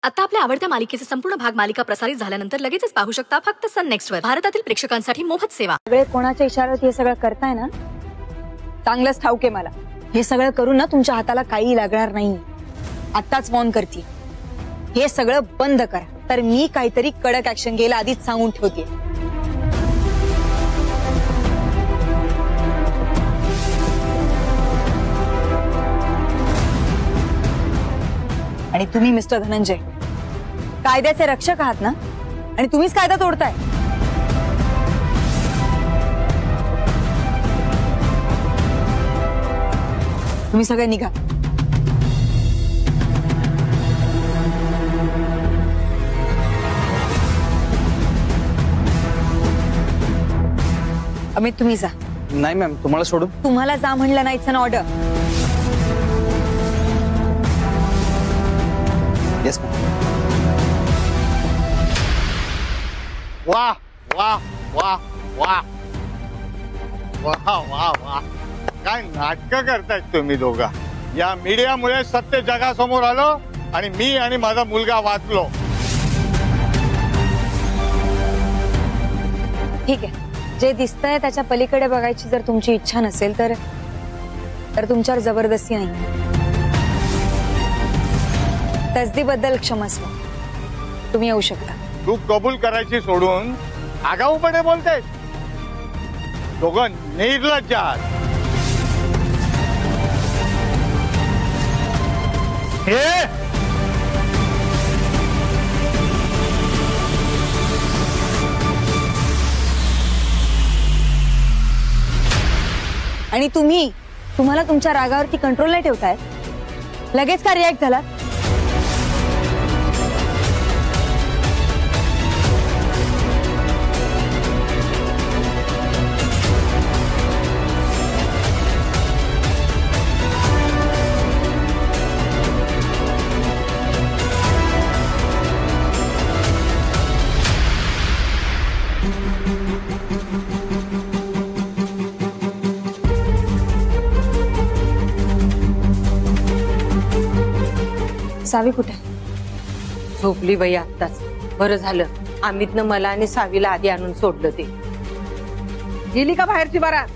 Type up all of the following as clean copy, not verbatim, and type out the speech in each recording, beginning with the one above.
आता आपल्या आवडत्या मालिकेचे संपूर्ण भाग मालिका प्रसारित झाल्यानंतर लगेचच पाहू शकता फक्त सन नेक्स्ट वर. भारतातील प्रेक्षकांसाठी मोफत सेवा. सगळे कोणाच्या इशाऱ्यावर हे सगळं करताय ना, चांगलंच ठाऊक आहे मला. हे सगळं करून ना तुमच्या हाताला काही लागणार नाही. आताच वॉर्न करते, हे सगळं बंद करा. तर मी काहीतरी कडक ऍक्शन घ्यायला आधीच सांगून ठेवते. आणि तुम्ही मिस्टर धनंजय कायद्याचे रक्षक आहात ना, आणि तुम्हीच कायदा तोडताय. तुम्ही सगळे निघा. अमित तुम्ही जा. नाही मॅम, तुम्हाला सोडून. तुम्हाला जा म्हणलं नाही, it's an order. Yes ma'am. वाह वाह वाह वाह वाह वाह वाह, काय नाटकं करतायत तुम्ही दोघा. या मीडियामुळे सत्य जगासमोर आलं आणि मी आणि माझा मुलगा वाचलो. ठीक आहे, जे दिसतंय त्याच्या पलीकडे बघायची जर तुमची इच्छा नसेल तर तुमच्यावर जबरदस्ती नाही. तसदीबद्दल क्षमस्व. तुम्ही येऊ शकता. तू कबूल करायची सोडून आगाऊपणे बोलतेस. दोघं निर्लज्ज आहात. आणि तुम्हाला तुमच्या रागावरती कंट्रोल नाही ठेवताय. लगेच का रिॲक्ट झाला? सावी कुठे? झोपली बाई आत्ताच. बरं झालं अमितनं मला आणि सावीला आधी आणून सोडलं. ते गेली का बाहेरची बारात?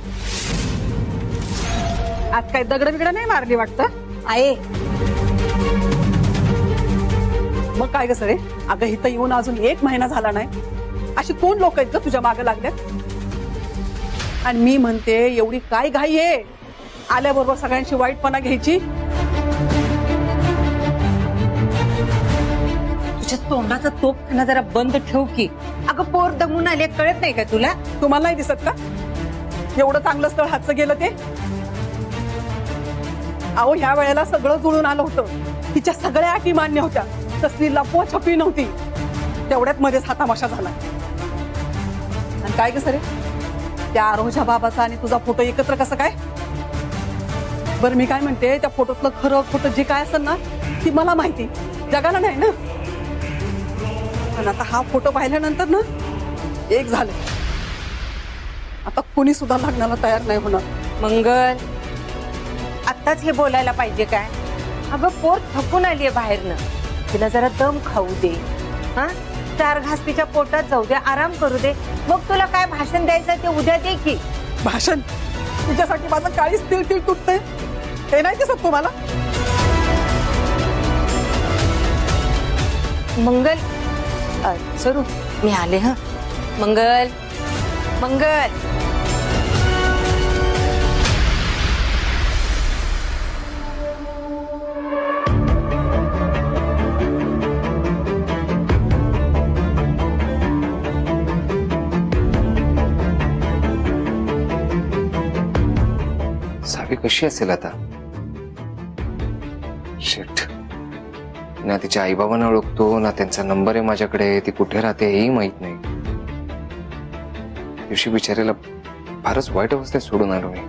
आज काय दगड बिगड नाही मारली वाटतं? आहे. मग काय ग सरे? अगं इथं येऊन अजून 1 महिना झाला नाही. अशी कोण लोक आहेत ग तुझ्या मागे लागल्यात? आणि मी म्हणते एवढी काय घाई आहे आल्याबरोबर सगळ्यांची वाईटपणा घ्यायची? तुझ्या तोंडाचा तोपखाना जरा बंद ठेव की. अगं पोर दमून आले, कळत नाही का तुला? तुम्हाला नाही दिसत का एवढं चांगलं स्थळ हातचं गेलं ते? अहो ह्या वेळेला सगळं जुळून आलं होतं. तिच्या सगळ्या अटी मान्य होत्या. तसली लपवाछपी नव्हती. तेवढ्यात मध्येच हा तमाशा झाला. आणि काय ग सरे, त्या आरोहच्या बाबाचा आणि तुझा फोटो एकत्र कसं काय? बरं मी काय म्हणते, त्या फोटोतलं खरं खोटं जे काय असेल ना ती मला माहिती, जगाला नाही ना. पण आता हा फोटो पाहिल्यानंतर ना एक झालं. आता कोणी सुद्धा लग्नाला तयार नाही होणार. मंगल, आत्ताच हे बोलायला पाहिजे काय? अगं पोर थकून आलीये बाहेरनं, तिला जरा दम खाऊ दे. हा, 4 घास तिच्या पोटात जाऊ दे, आराम करू दे. मग तुला काय भाषण द्यायचं ते उद्या दे की. भाषण? तिच्यासाठी माझं काळीच तिळ तिळ तुटतंय, ते नाही दिसत तुम्हाला? मंगल, सरू मी आले. हा मंगल, मंगल. सावी कशी असेल आता? शिट, ना तिच्या आईबाबांना ओळखतो, ना त्यांचा नंबर आहे माझ्याकडे. ती कुठे राहते हेही माहित नाही. दिवशी बिचारीला फारच वाईट अवस्थेत सोडून आलो मी.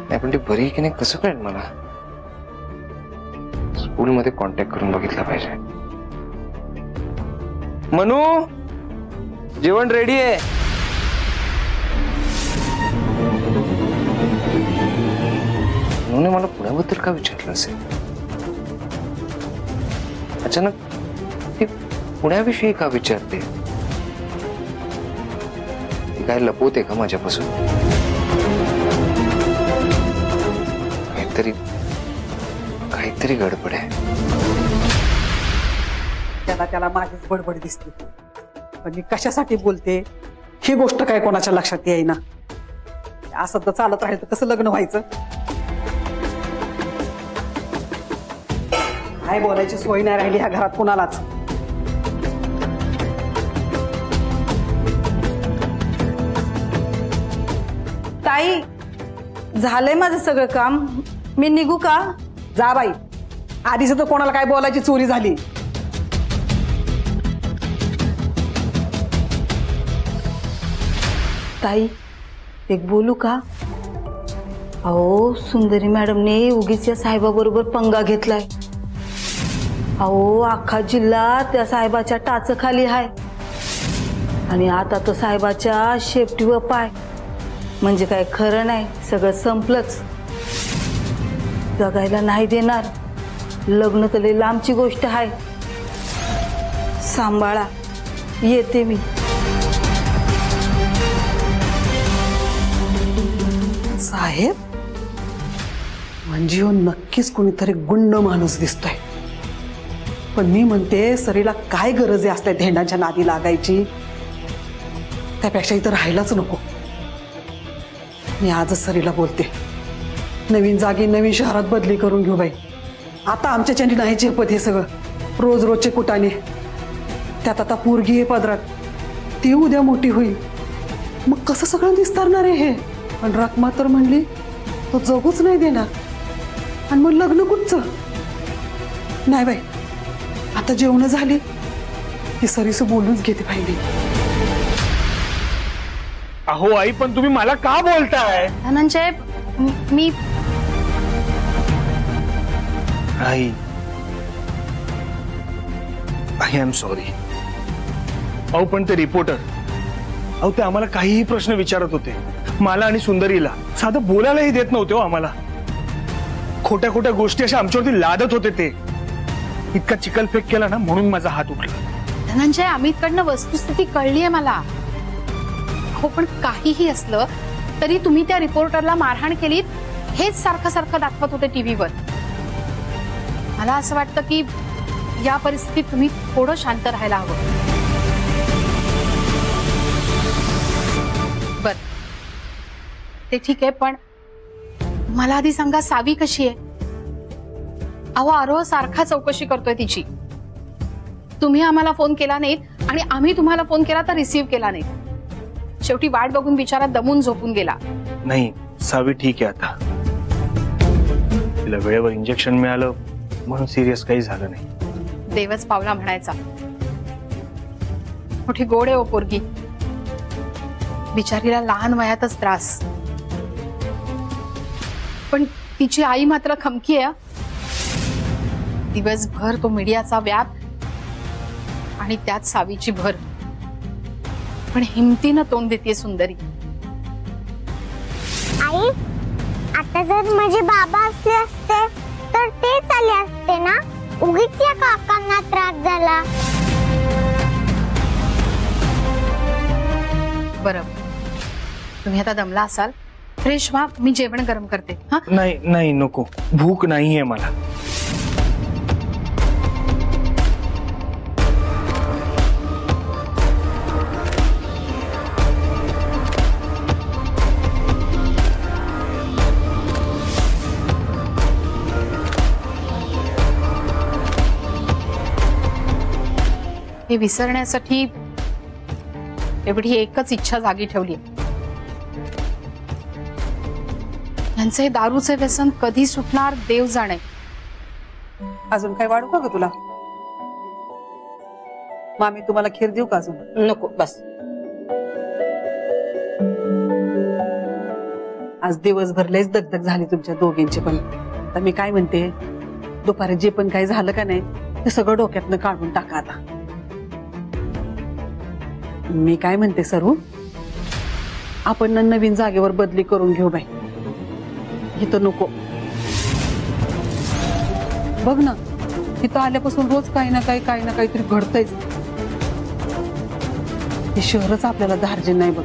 नाही पण ती बरी की नाही कसं कळेल मला? स्कूलमध्ये कॉन्टॅक्ट करून बघितला पाहिजे. मनू, जेवण रेडी आहे. मनूने मला पुण्याबद्दल का विचारलं असेल? अचानक ती पुण्याविषयी का विचारते? ती काय लपवते का माझ्यापासून? काहीतरी गडबड आहे. त्याला माझीच बडबड दिसते, पण मी कशासाठी बोलते ही गोष्ट काय कोणाच्या लक्षात येईना. असं तर चालत राहील तर कसं लग्न व्हायचं? काय बोलायची सोय नाही राहिली ह्या घरात कुणालाच. ताई, झालंय माझं सगळं काम, मी निघू का? जा बाई, आधीच तर कोणाला काय बोलायची चोरी झाली. ताई, एक बोलू का? अहो, सुंदरी मॅडमने उगीच या साहेबाबरोबर पंगा घेतलाय. अहो, अख्खा जिल्हा त्या साहेबाच्या टाचखाली आहे आणि आता तो साहेबाच्या शेपटीवर पाय. म्हणजे काय खरं नाही, सगळं संपलंच. जगायला नाही देणार. लग्न तर लय लांबची गोष्ट आहे. सांभाळा, येते मी. साहेब म्हणजे हो नक्कीच कोणीतरी गुंड माणूस दिसतोय. पण मी म्हणते सरीला काय गरज आहे असल्या धेंडाच्या नादी लागायची? त्यापेक्षा इथं राहायलाच नको. मी आजच सरीला बोलते, नवीन जागी नवीन शहरात बदली करून घेऊ बाई. आता आमच्याच्याने नाही झेपत हे सगळं रोज रोजचे कुटाने. त्यात आता पोरगी आहे पदरात, ती उद्या मोठी होईल, मग कसं सगळं विस्तारणार आहे हे? पण रकमा तर म्हणली तो जगूच नाही देणार, आणि मग लग्न कुठचं? नाही बाई, आता जेवण झाली की सरीस बोलूनच घेते पाहिजे. अहो आई, पण तुम्ही मला का बोलताय? धनंजय, मी आई, आय एम सॉरी. अहो पण ते रिपोर्टर, अहो ते आम्हाला काहीही प्रश्न विचारत होते, मला आणि सुंदरीला. साधं बोलायलाही देत नव्हते हो आम्हाला. खोट्या खोट्या गोष्टी अशा आमच्यावरती लादत होते. ते इतका चिखलफेक केला ना, म्हणून माझा हात उठला. धनंजय, अमितकडनं वस्तुस्थिती कळलीये मला. हो, पण काहीही असलं तरी तुम्ही त्या रिपोर्टरला मारहाण केलीत हेच सारखं सारखं दाखवत होते टीव्हीवर. मला असं वाटतं की या परिस्थितीत तुम्ही थोडं शांत राहायला हवं. बर, ते ठीक आहे, पण मला आधी सांगा, सावी कशी आहे? अहो, आरोह सारखा चौकशी करतोय तिची. तुम्ही आम्हाला फोन केला नाहीत आणि आम्ही तुम्हाला फोन केला तर रिसीव्ह केला नाही. शेवटी वाट बघून बिचारा दमून झोपून गेला. नाही, सावी ठीक आहे आता. तिला वेळेवर इंजेक्शन मिळालं म्हणून सिरियस काही झालं नाही. देवच पावला म्हणायचा. मोठी गोड आहे ओ पोरगी. बिचारीला लहान वयातच त्रास, पण तिची आई मात्र खमकी आहे. दिवसभर तो मीडियाचा व्याप आणि त्यात सावीची भर. पण हिमतीनं तोंड देते सुंदरी. आई, आता जर माझे बाबा असले असते तर तेच आले असते ना. उगीच या काकांना त्रास झाला. बरं, तुम्ही आता दमला असाल, फ्रेश व्हा, मी जेवण गरम करते. हा, नाही नाही, नको, भूक नाहीये मला. हे विसरण्यासाठी एवढी एकच इच्छा जागी ठेवली. यांचं हे दारूचे व्यसन कधी सुटणार देव जाणे. अजून काय वाढू का ग तुला? मामी तुम्हाला खीर देऊ का अजून? नको, बस. आज दिवसभर लयच दगदग झाली तुमच्या दोघींची. पण आता मी काय म्हणते, दुपारी जे पण काही झालं का नाही ते सगळं डोक्यातनं काढून टाका आता. मी काय म्हणते सरू, आपण नवीन जागेवर बदली करून घेऊ बाई. इथं नको. बघ ना, तिथं आल्यापासून रोज काही ना काहीतरी घडतंयच. हे शहरच आपल्याला धार्जिन नाही बघ.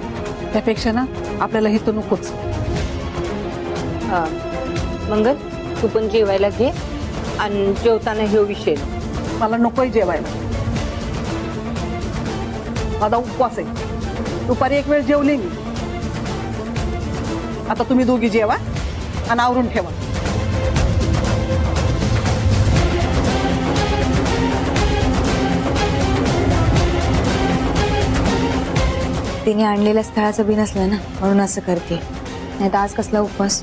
त्यापेक्षा ना आपल्याला हे तर नकोच. हा मंगल, तू पण जेवायला घे आणि जेवताना हे विषय. मला नकोय जेवायला. माझा उपवास आहे. दुपारी एक वेळ जेवले मी. आता तुम्ही दोघी जेवा आणि आवरून ठेवा. तिने आणलेल्या स्थळाचं बी नसलं ना, म्हणून असं करते. नाही तर आज कसला उपवास.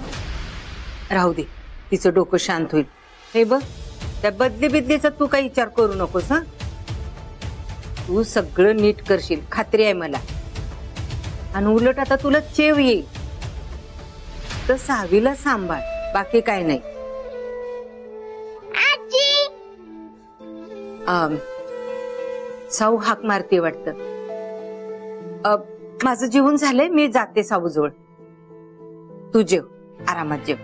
राहू दे, तिचं डोकं शांत होईल. हे बघ, त्या बदली बिदलीचा तू काही विचार करू नकोस. हा, तू सगळं नीट करशील, खात्री आहे मला. आणि उलट आता तुला चेव येईल तर सावीला सांभाळ, बाकी काय नाही. साऊ हाक मारते वाटतं. माझं जेवण झालंय, मी जाते साऊ जवळ. तू जेव, आरामात जेव.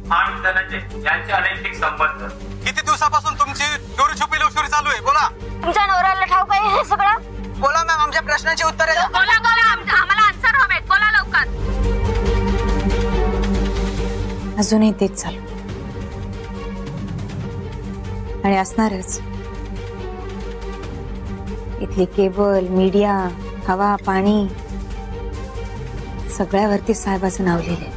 आणि धनंजय यांचे अनैतिक संबंध. किती दिवसापासून तुमची चोरी छुपी लवशोरी चालू आहे? बोला. तुमच्या नवऱ्याला ठाऊक आहे हे सगळं? बोला मॅम, आमच्या प्रश्नाची उत्तरे द्या. बोला बोला, आम्हाला आन्सर हवेत. बोला लवकर. अजूनही तेच चालू आणि असणारच. इथली केबल, मीडिया, हवा, पाणी सगळ्यावरती साहेबाचं नाव लिहिलंय.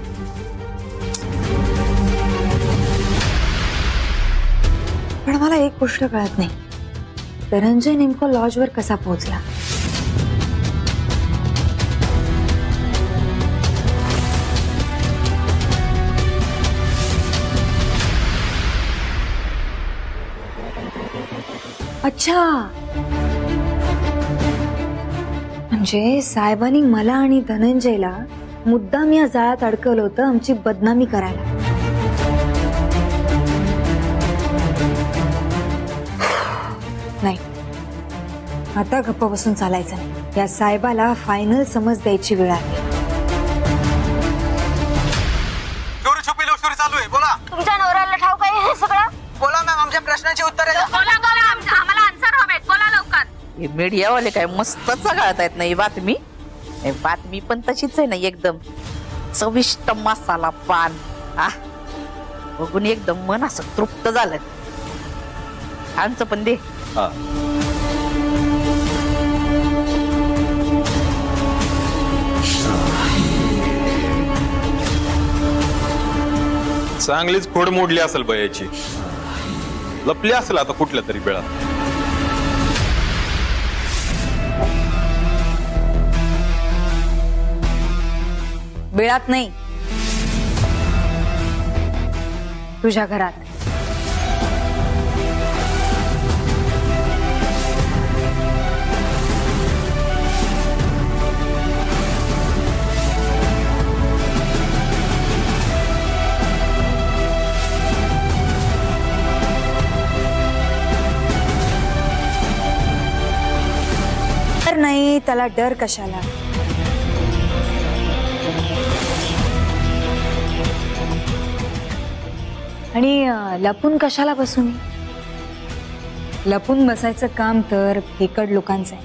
पण मला एक गोष्ट कळत नाही, धनंजय नेमकं लॉजवर कसा पोहोचला? अच्छा, म्हणजे साहेबांनी मला आणि धनंजयला मुद्दाम या जाळ्यात अडकवलं होतं आमची बदनामी करायला. नाही, आता गप्प बसून चालायचं नाही. या साहेबाला फायनल समज द्यायची वेळ आहे. चोरी छुपी लवशोरी चालू आहे. बोला. तुमच्या नवऱ्याला ठाऊक आहे हे सगळं? बोला मॅम, आमच्या प्रश्नाची उत्तरे द्या. बोला बोला, आम्हाला आन्सर हवेत. बोला लवकर. हे मीडियावाले काय मस्त गाळत आहेत ना ही बातमी. हे बातमी पण तशीच आहे ना, एकदम चविष्ट मसाला पान. बघून एकदम मन असं तृप्त झालं. आमचं पण दे. चांगलीच खोड मोडली असेल बयाची. लपली असेल आता कुठल्या तरी बेळात. बिळात नाही, तुझ्या घरात. तर नाही, त्याला डर कशाला? आणि लपून कशाला बसू मी? लपून बसायचं काम तर फेकड लोकांचं आहे.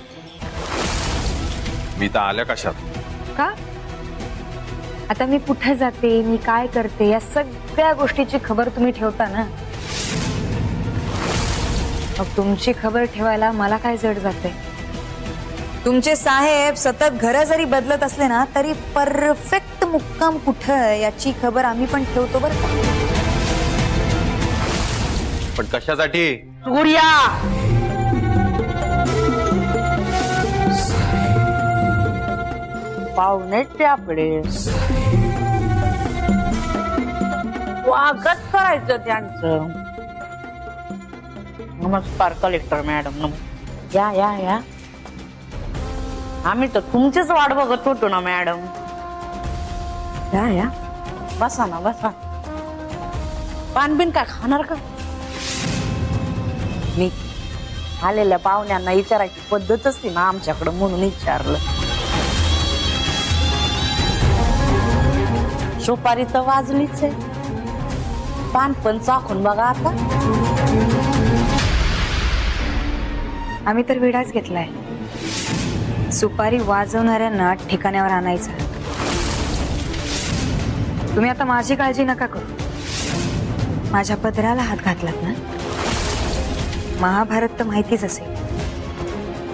मी तर आल्या कशात? का? आता मी कुठे जाते, मी काय करते, या सगळ्या गोष्टीची खबर तुम्ही ठेवता ना. मग तुमची खबर ठेवायला मला काय जड जाते? तुमचे साहेब सतत घर जरी बदलत असले ना, तरी परफेक्ट मुक्काम कुठं याची खबर आम्ही पण ठेवतो बरं का. पण कशासाठी? सूर्या, पाहुण्याचे आपले स्वागत करायचं त्यांचं. नमस्कार कलेक्टर मॅडम. या या या. आम्ही तर तुमचीच वाट बघत होतो ना मॅडम. या या. बसा ना बसा. पान बिन काय खाणार का? मी आलेल्या पाहुण्यांना विचारायची पद्धत असते ना आमच्याकडं म्हणून विचारलं. सुपारी तर वाजलीच आहे, पान पण चाखून बघा आता. आम्ही तर विडाच घेतलाय, सुपारी वाजवणाऱ्यांना ठिकाण्यावर आणायचं. तुम्ही आता माझी काळजी नका करू. माझ्या पदराला हात घातलात ना. महाभारत तर माहितीच असेल.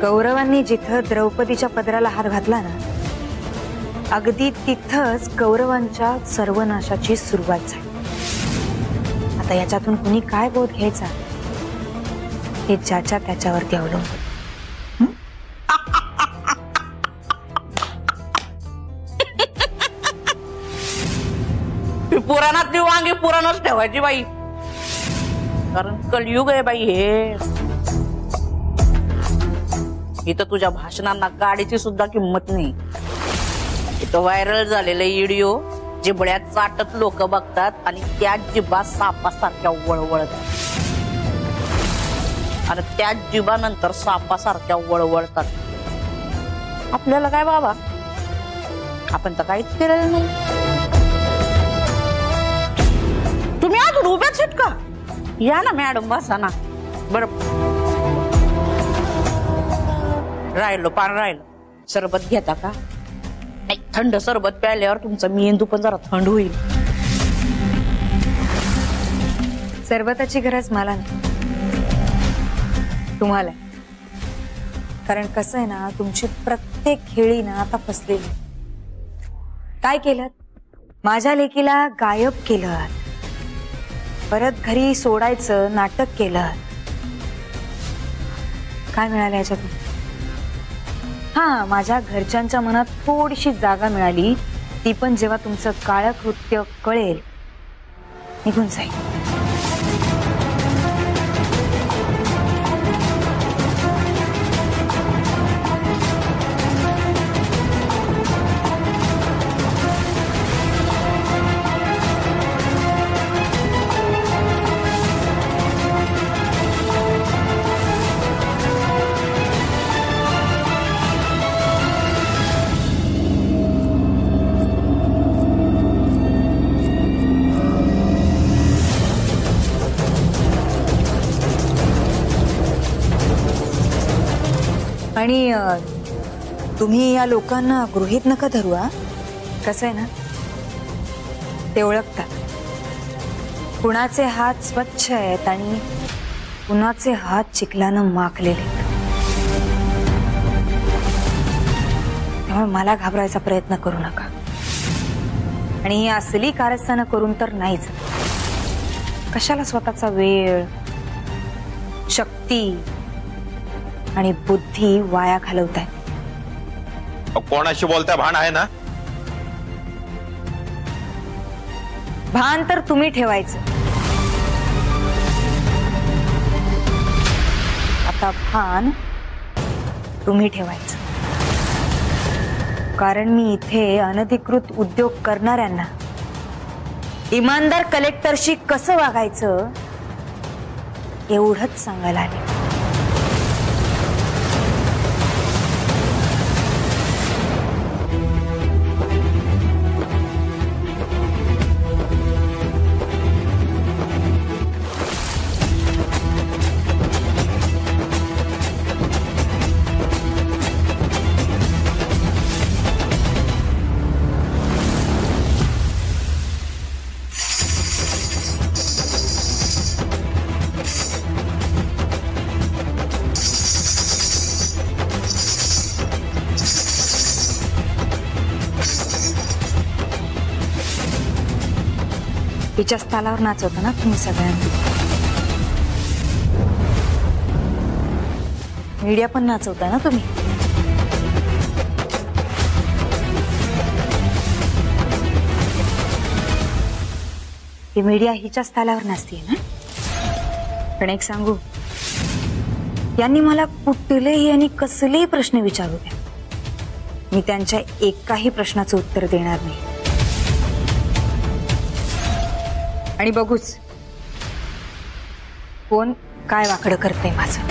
कौरवांनी जिथं द्रौपदीच्या पदराला हात घातला ना, अगदी तिथंच कौरवांच्या सर्वनाशाची सुरुवात झाली. आता याच्यातून कुणी काय बोध घ्यायचा हे ज्याच्या त्याच्यावरती अवलंबून. पुराणातली वांगी पुराणच ठेवायची बाई, कारण कलयुग आहे बाई हे. इथं तुझ्या भाषणांना गाडीची सुद्धा किंमत नाही. इथं व्हायरल झालेले व्हिडिओ जिबड्यात चाटत लोक बघतात आणि त्या जिबा सापासारख्या वळवळतात आणि त्या जिबानंतर सापासारख्या वळवळतात. आपल्याला काय बाबा, आपण तर काहीच केलेलं नाही. तुम्ही आज उभ्याच आहेत का? या ना मॅडम, बसा ना. बर राहिलो पान राहिलं. सरबत घेता का? नाही, थंड सरबत प्यायल्यावर तुमचा मेंदू पण जरा थंड होईल. सरबताची गरज मला नाही, तुम्हाला. कारण कसं आहे ना, तुमची प्रत्येक खेळी ना आता फसलेली. काय केलं? माझ्या लेकीला गायब केलं, परत घरी सोडायचं नाटक केलं. काय मिळालं याच्यातून? हा, माझ्या घरच्यांच्या मनात थोडीशी जागा मिळाली, ती पण जेव्हा तुमचं काळं कृत्य कळेल निघून जाईल. आणि तुम्ही या लोकांना गृहीत नका धरू. कसं आहे ना, ते ओळखतात कुणाचे हात स्वच्छ आहेत आणि कुणाचे हात चिखलानं माखलेले. त्यामुळे मला घाबरायचा प्रयत्न करू नका. आणि ही असली कारस्थानं करून तर नाहीच. कशाला स्वतःचा वेळ, शक्ती आणि बुद्धी वाया घालवताय? कोणाशी बोलताय? भान आहे ना? भान तर तुम्ही ठेवायचं. आता भान तुम्ही ठेवायचं. कारण मी इथे अनधिकृत उद्योग करणाऱ्यांना इमानदार कलेक्टरशी कसं वागायचं एवढंच सांगायला आले. तिच्याच तालावर नाचवता ना तुम्ही सगळ्यांना. मीडिया पण नाचवता ना तुम्ही. ही मीडिया हिच्याच तालावर नाचते ना. पण एक सांगू, यांनी मला कुठलेही आणि कसलेही प्रश्न विचारू द्या, मी त्यांच्या एकाही प्रश्नाचं उत्तर देणार नाही. आणि बघूच कोण काय वाकडं करते माझं.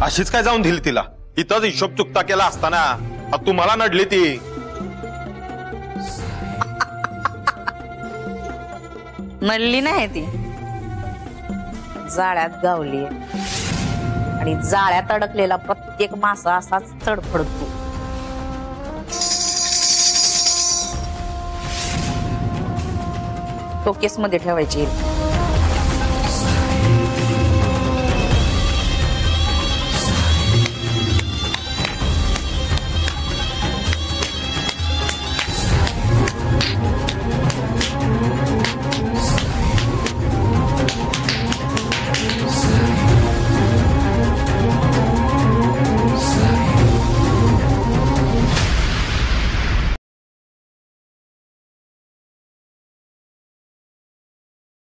अशीच काय जाऊन दिली तिला? इथंच हिशोब चुकता केला असताना तुम्हाला नडली ती. नडली नाही ती, जाळ्यात गावली आणि जाळ्यात अडकलेला प्रत्येक मासा असाच तडफडतो. तो केस मध्ये ठेवायची.